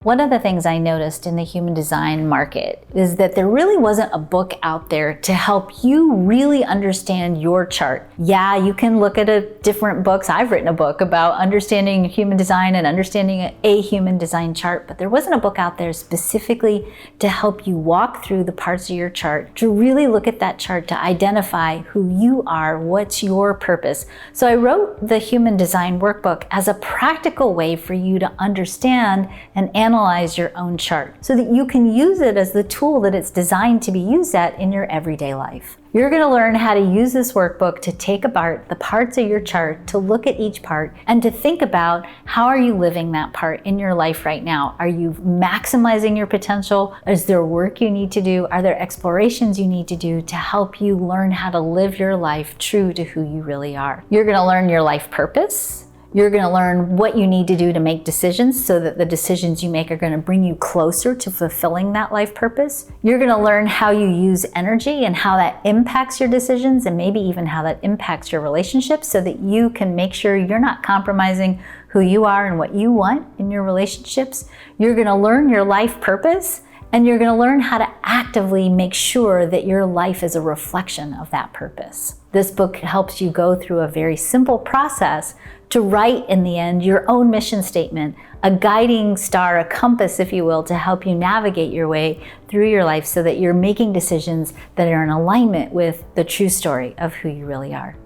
One of the things I noticed in the human design market is that there really wasn't a book out there to help you really understand your chart. Yeah, you can look at different books. I've written a book about understanding human design and understanding a human design chart, but there wasn't a book out there specifically to help you walk through the parts of your chart, to really look at that chart to identify who you are, what's your purpose. So I wrote the Human Design Workbook as a practical way for you to understand and analyze your own chart so that you can use it as the tool that it's designed to be used at in your everyday life. You're going to learn how to use this workbook to take apart the parts of your chart, to look at each part, and to think about how are you living that part in your life right now. Are you maximizing your potential? Is there work you need to do? Are there explorations you need to do to help you learn how to live your life true to who you really are? You're going to learn your life purpose. You're going to learn what you need to do to make decisions so that the decisions you make are going to bring you closer to fulfilling that life purpose. You're going to learn how you use energy and how that impacts your decisions, and maybe even how that impacts your relationships, so that you can make sure you're not compromising who you are and what you want in your relationships. You're going to learn your life purpose, and you're going to learn how to actively make sure that your life is a reflection of that purpose. This book helps you go through a very simple process to write, in the end, your own mission statement, a guiding star, a compass, if you will, to help you navigate your way through your life so that you're making decisions that are in alignment with the true story of who you really are.